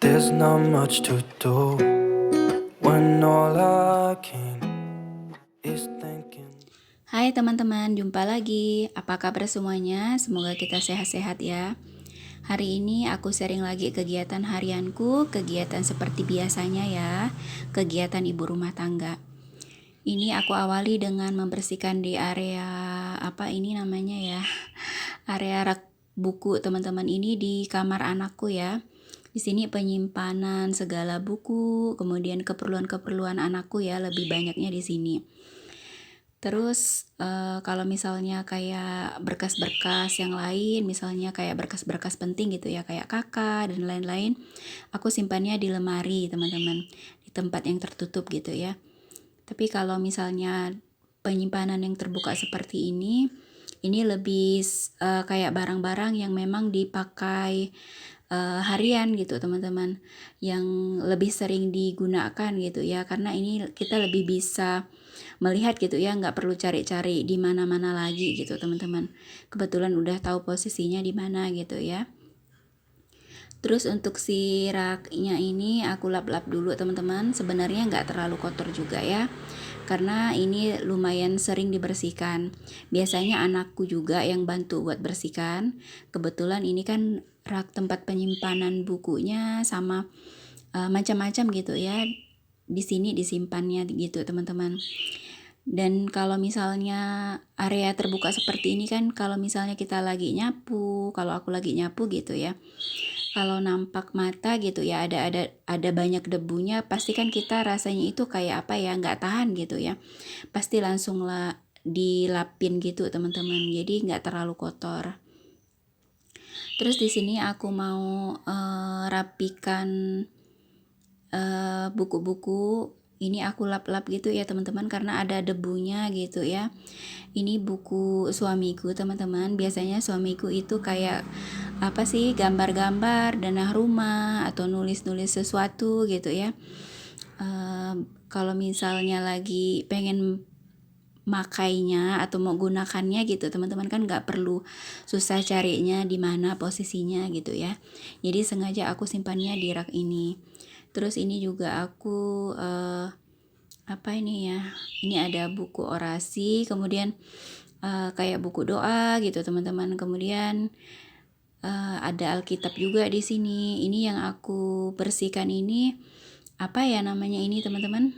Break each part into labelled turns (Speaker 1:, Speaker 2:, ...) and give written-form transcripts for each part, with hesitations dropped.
Speaker 1: There's not much to do when all I can is thinking.
Speaker 2: Hai teman-teman, jumpa lagi. Apa kabar semuanya? Semoga kita sehat-sehat ya. Hari ini aku sharing lagi kegiatan harianku, kegiatan seperti biasanya ya, kegiatan ibu rumah tangga. Ini aku awali dengan membersihkan di area apa ini namanya ya, area rak buku teman-teman, ini di kamar anakku ya. Di sini penyimpanan segala buku, kemudian keperluan-keperluan anakku ya, lebih banyaknya di sini. Terus kalau misalnya kayak berkas-berkas yang lain, misalnya kayak berkas-berkas penting gitu ya, kayak kakak dan lain-lain, aku simpannya di lemari teman-teman, di tempat yang tertutup gitu ya. Tapi kalau misalnya penyimpanan yang terbuka seperti ini lebih kayak barang-barang yang memang dipakai harian gitu teman-teman, yang lebih sering digunakan gitu ya, karena ini kita lebih bisa melihat gitu ya, nggak perlu cari-cari di mana-mana lagi gitu teman-teman. Kebetulan udah tahu posisinya di mana gitu ya. Terus untuk si raknya ini aku lap-lap dulu teman-teman. Sebenarnya nggak terlalu kotor juga ya, karena ini lumayan sering dibersihkan. Biasanya anakku juga yang bantu buat bersihkan. Kebetulan ini kan rak tempat penyimpanan bukunya sama macam-macam gitu ya. Di sini disimpannya gitu teman-teman. Dan kalau misalnya area terbuka seperti ini kan, kalau misalnya kita lagi nyapu, kalau aku lagi nyapu gitu ya, kalau nampak mata gitu ya, ada banyak debunya, pasti kan kita rasanya itu kayak apa ya, nggak tahan gitu ya, pasti langsung lah dilapin gitu teman-teman, jadi nggak terlalu kotor. Terus di sini aku mau rapikan buku-buku. Ini aku lap-lap gitu ya teman-teman, karena ada debunya gitu ya. Ini buku suamiku teman-teman. Biasanya suamiku itu kayak apa sih, gambar-gambar danah rumah atau nulis-nulis sesuatu gitu ya. Kalau misalnya lagi pengen makainya atau mau gunakannya gitu teman-teman, kan nggak perlu susah carinya di mana posisinya gitu ya. Jadi sengaja aku simpannya di rak ini. Terus ini juga aku apa ini ya, ini ada buku orasi, kemudian kayak buku doa gitu teman-teman. Kemudian ada Alkitab juga di sini. Ini yang aku bersihkan ini apa ya namanya ini teman-teman,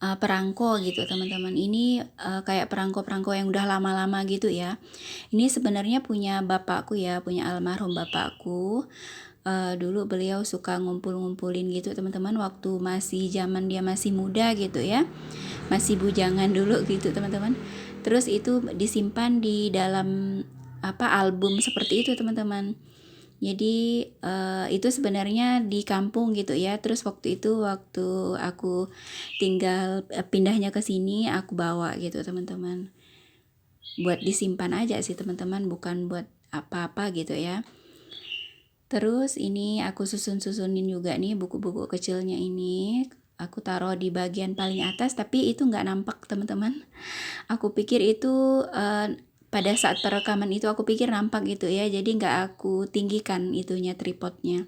Speaker 2: perangko gitu teman-teman. Ini kayak perangko-perangko yang udah lama-lama gitu ya. Ini sebenarnya punya bapakku ya, punya almarhum bapakku. Dulu beliau suka ngumpul-ngumpulin gitu teman-teman, waktu masih zaman dia masih muda gitu ya, masih bujangan dulu gitu teman-teman. Terus itu disimpan di dalam apa, album seperti itu teman-teman. Jadi itu sebenarnya di kampung gitu ya. Terus waktu aku tinggal pindahnya ke sini, aku bawa gitu teman-teman. Buat disimpan aja sih teman-teman, bukan buat apa-apa gitu ya. Terus ini aku susun-susunin juga nih buku-buku kecilnya ini. Aku taruh di bagian paling atas, tapi itu nggak nampak teman-teman. Aku pikir itu pada saat perekaman itu aku pikir nampak gitu ya, jadi nggak aku tinggikan itunya, tripodnya.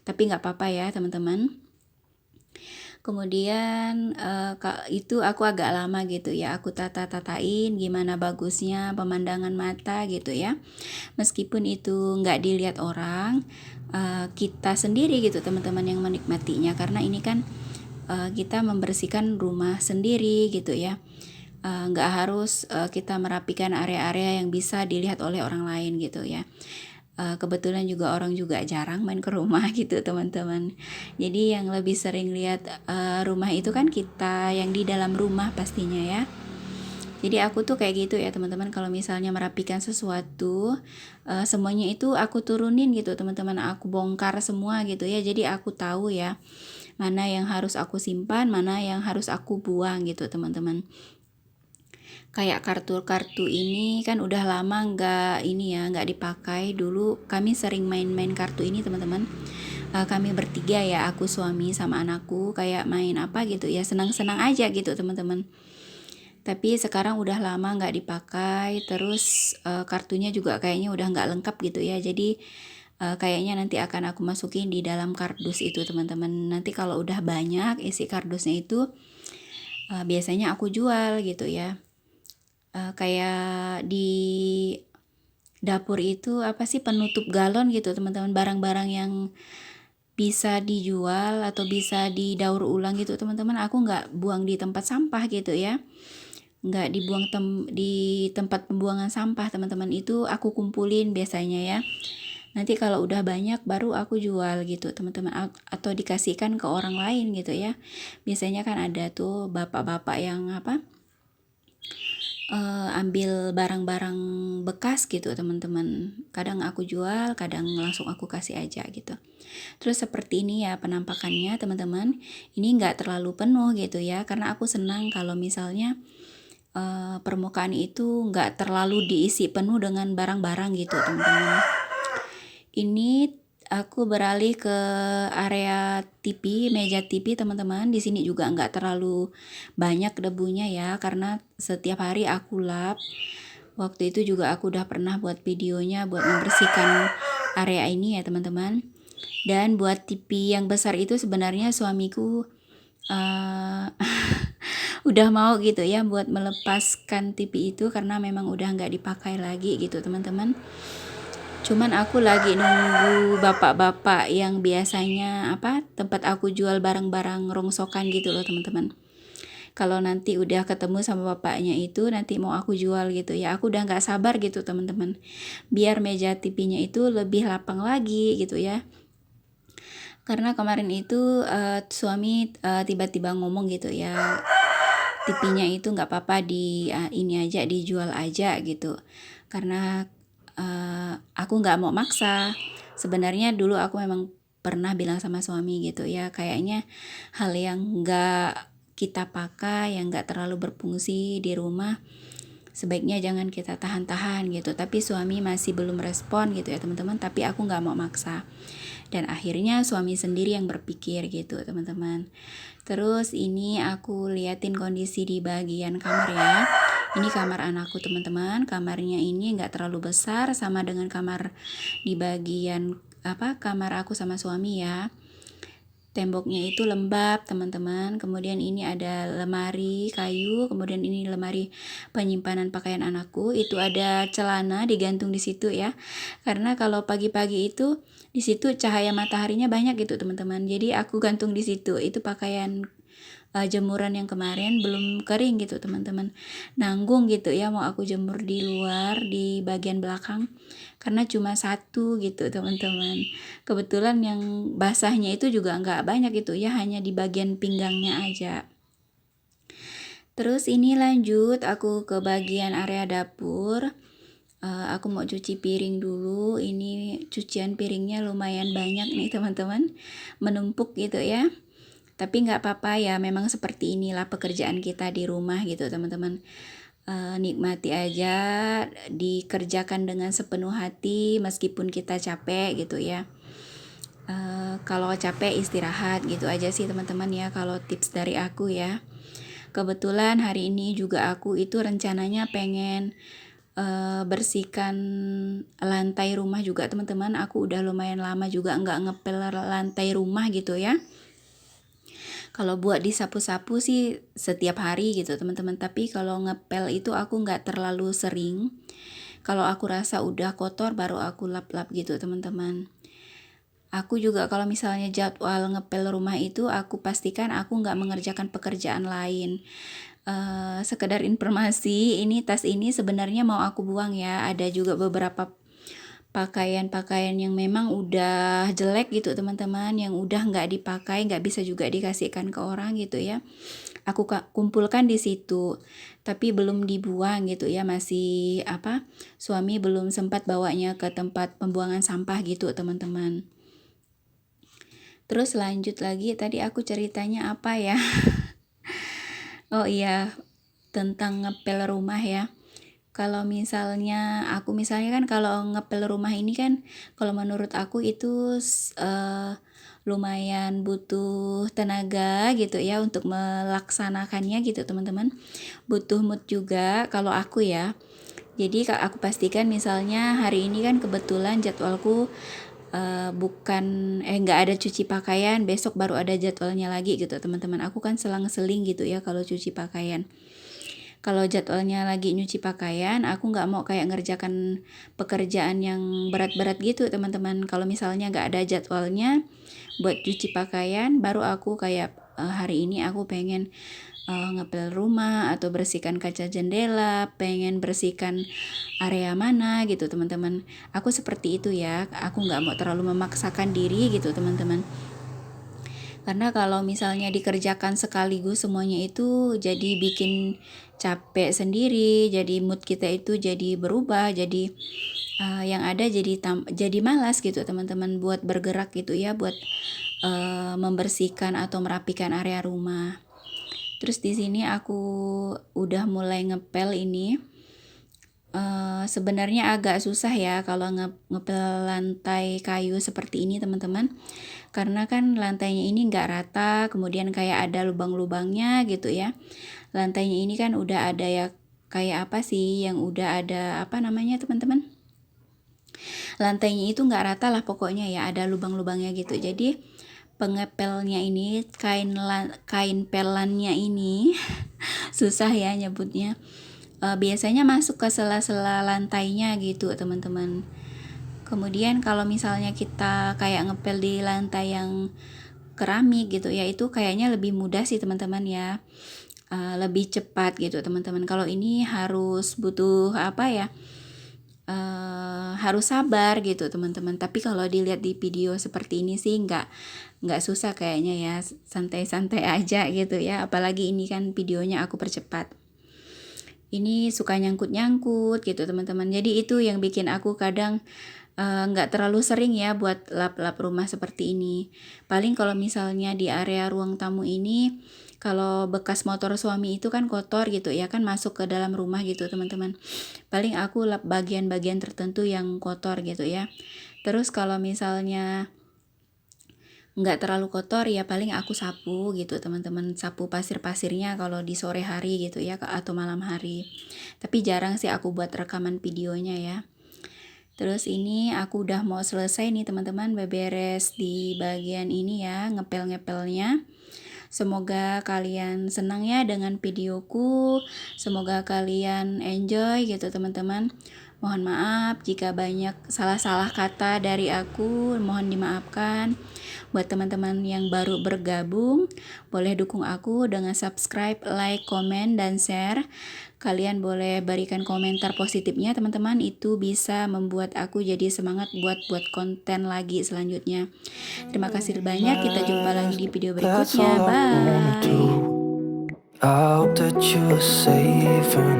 Speaker 2: Tapi nggak apa-apa ya teman-teman. Kemudian itu aku agak lama gitu ya, aku tata-tatain gimana bagusnya pemandangan mata gitu ya. Meskipun itu nggak dilihat orang, kita sendiri gitu teman-teman yang menikmatinya, karena ini kan kita membersihkan rumah sendiri gitu ya. Nggak harus kita merapikan area-area yang bisa dilihat oleh orang lain gitu ya. Kebetulan juga orang juga jarang main ke rumah gitu teman-teman. Jadi yang lebih sering lihat rumah itu kan kita yang di dalam rumah pastinya ya. Jadi aku tuh kayak gitu ya teman-teman, kalau misalnya merapikan sesuatu, semuanya itu aku turunin gitu teman-teman, aku bongkar semua gitu ya. Jadi aku tahu ya mana yang harus aku simpan, mana yang harus aku buang gitu teman-teman. Kayak kartu-kartu ini kan udah lama nggak dipakai. Dulu kami sering main-main kartu ini teman-teman. Kami bertiga ya, aku, suami sama anakku, kayak main apa gitu ya, senang-senang aja gitu teman-teman. Tapi sekarang udah lama nggak dipakai. Terus kartunya juga kayaknya udah nggak lengkap gitu ya. Jadi Kayaknya nanti akan aku masukin di dalam kardus itu teman-teman. Nanti kalau udah banyak isi kardusnya itu biasanya aku jual gitu ya. Kayak di dapur itu apa sih, penutup galon gitu teman-teman, barang-barang yang bisa dijual atau bisa didaur ulang gitu teman-teman, aku nggak buang di tempat sampah gitu ya, nggak dibuang di tempat pembuangan sampah teman-teman, itu aku kumpulin biasanya ya. Nanti kalau udah banyak baru aku jual gitu teman-teman, atau dikasihkan ke orang lain gitu ya. Biasanya kan ada tuh bapak-bapak yang ambil barang-barang bekas gitu teman-teman, kadang aku jual, kadang langsung aku kasih aja gitu. Terus seperti ini ya penampakannya teman-teman, ini nggak terlalu penuh gitu ya, karena aku senang kalau misalnya permukaan itu nggak terlalu diisi penuh dengan barang-barang gitu teman-teman. Ini aku beralih ke area TV, meja TV teman-teman. Di sini juga nggak terlalu banyak debunya ya, karena setiap hari aku lap. Waktu itu juga aku udah pernah buat videonya buat membersihkan area ini ya teman-teman. Dan buat TV yang besar itu sebenarnya suamiku udah mau gitu ya buat melepaskan TV itu, karena memang udah nggak dipakai lagi gitu teman-teman. Cuman aku lagi nunggu bapak-bapak yang biasanya tempat aku jual barang-barang rongsokan gitu loh teman-teman. Kalau nanti udah ketemu sama bapaknya itu, nanti mau aku jual gitu ya, aku udah nggak sabar gitu teman-teman, biar meja TV-nya itu lebih lapang lagi gitu ya. Karena kemarin itu suami tiba-tiba ngomong gitu ya, TV-nya itu nggak apa-apa ini aja dijual aja gitu, karena aku nggak mau maksa. Sebenarnya dulu aku memang pernah bilang sama suami gitu ya, kayaknya hal yang nggak kita pakai, yang nggak terlalu berfungsi di rumah, sebaiknya jangan kita tahan-tahan gitu. Tapi suami masih belum respon gitu ya teman-teman, tapi aku nggak mau maksa. Dan akhirnya suami sendiri yang berpikir gitu teman-teman. Terus ini aku liatin kondisi di bagian kamar ya. Ini kamar anakku teman-teman, kamarnya ini nggak terlalu besar, sama dengan kamar di bagian kamar aku sama suami ya. Temboknya itu lembab teman-teman, kemudian ini ada lemari kayu, kemudian ini lemari penyimpanan pakaian anakku, itu ada celana digantung di situ ya, karena kalau pagi-pagi itu di situ cahaya mataharinya banyak gitu teman-teman, jadi aku gantung di situ. Itu pakaian jemuran yang kemarin belum kering gitu teman-teman, nanggung gitu ya mau aku jemur di luar di bagian belakang, karena cuma satu gitu teman-teman. Kebetulan yang basahnya itu juga nggak banyak gitu ya, hanya di bagian pinggangnya aja. Terus ini lanjut aku ke bagian area dapur. Aku mau cuci piring dulu. Ini cucian piringnya lumayan banyak nih teman-teman, menumpuk gitu ya. Tapi nggak apa-apa ya, memang seperti inilah pekerjaan kita di rumah gitu teman-teman. Nikmati aja, dikerjakan dengan sepenuh hati meskipun kita capek gitu ya. Kalau capek istirahat gitu aja sih teman-teman ya, kalau tips dari aku ya. Kebetulan hari ini juga aku itu rencananya pengen bersihkan lantai rumah juga teman-teman. Aku udah lumayan lama juga nggak ngepel lantai rumah gitu ya. Kalau buat disapu-sapu sih setiap hari gitu teman-teman, tapi kalau ngepel itu aku nggak terlalu sering. Kalau aku rasa udah kotor baru aku lap-lap gitu teman-teman. Aku juga kalau misalnya jadwal ngepel rumah itu aku pastikan aku nggak mengerjakan pekerjaan lain. Sekedar informasi, ini tas ini sebenarnya mau aku buang ya. Ada juga beberapa pakaian-pakaian yang memang udah jelek gitu teman-teman, yang udah nggak dipakai, nggak bisa juga dikasihkan ke orang gitu ya. Aku kumpulkan di situ, tapi belum dibuang gitu ya, masih suami belum sempat bawanya ke tempat pembuangan sampah gitu teman-teman. Terus lanjut lagi, tadi aku ceritanya apa ya? Oh iya, tentang ngepel rumah ya. Kalau misalnya kan kalau ngepel rumah ini kan, kalau menurut aku itu lumayan butuh tenaga gitu ya untuk melaksanakannya gitu teman-teman. Butuh mood juga kalau aku ya. Jadi aku pastikan misalnya hari ini kan kebetulan jadwalku nggak ada cuci pakaian, besok baru ada jadwalnya lagi gitu teman-teman. Aku kan selang-seling gitu ya kalau cuci pakaian. Kalau jadwalnya lagi nyuci pakaian, aku nggak mau kayak ngerjakan pekerjaan yang berat-berat gitu teman-teman. Kalau misalnya nggak ada jadwalnya buat cuci pakaian, baru aku kayak hari ini aku pengen ngepel rumah atau bersihkan kaca jendela, pengen bersihkan area mana gitu teman-teman. Aku seperti itu ya, aku nggak mau terlalu memaksakan diri gitu teman-teman. Karena kalau misalnya dikerjakan sekaligus semuanya itu jadi bikin capek sendiri, jadi mood kita itu jadi berubah, jadi yang ada jadi malas gitu teman-teman buat bergerak gitu ya, buat membersihkan atau merapikan area rumah. Terus di sini aku udah mulai ngepel ini. Sebenarnya agak susah ya kalau ngepel lantai kayu seperti ini teman-teman, karena kan lantainya ini nggak rata, kemudian kayak ada lubang-lubangnya gitu ya. Lantainya ini kan udah ada ya, kayak apa sih yang udah ada apa namanya teman-teman, lantainya itu nggak rata lah pokoknya ya, ada lubang-lubangnya gitu. Jadi pengepelnya ini, kain pelannya ini susah ya nyebutnya. Biasanya masuk ke sela-sela lantainya gitu teman-teman. Kemudian kalau misalnya kita kayak ngepel di lantai yang keramik gitu ya, itu kayaknya lebih mudah sih teman-teman ya, lebih cepat gitu teman-teman. Kalau ini harus butuh apa ya, harus sabar gitu teman-teman. Tapi kalau dilihat di video seperti ini sih nggak susah kayaknya ya, santai-santai aja gitu ya. Apalagi ini kan videonya aku percepat. Ini suka nyangkut-nyangkut gitu teman-teman. Jadi itu yang bikin aku kadang nggak terlalu sering ya buat lap-lap rumah seperti ini. Paling kalau misalnya di area ruang tamu ini, kalau bekas motor suami itu kan kotor gitu ya, kan masuk ke dalam rumah gitu teman-teman. Paling aku lap bagian-bagian tertentu yang kotor gitu ya. Terus kalau misalnya nggak terlalu kotor ya paling aku sapu gitu teman-teman, sapu pasir-pasirnya kalau di sore hari gitu ya atau malam hari. Tapi jarang sih aku buat rekaman videonya ya. Terus ini aku udah mau selesai nih teman-teman, beberes di bagian ini ya, ngepel-ngepelnya. Semoga kalian senang ya dengan videoku. Semoga kalian enjoy gitu teman-teman. Mohon maaf jika banyak salah-salah kata dari aku, mohon dimaafkan. Buat teman-teman yang baru bergabung, boleh dukung aku dengan subscribe, like, komen, dan share. Kalian boleh berikan komentar positifnya teman-teman, itu bisa membuat aku jadi semangat buat konten lagi selanjutnya. Terima kasih banyak, kita jumpa lagi di video
Speaker 1: That's
Speaker 2: berikutnya.
Speaker 1: all I wanna
Speaker 2: Bye.
Speaker 1: do. I hope that you're safe and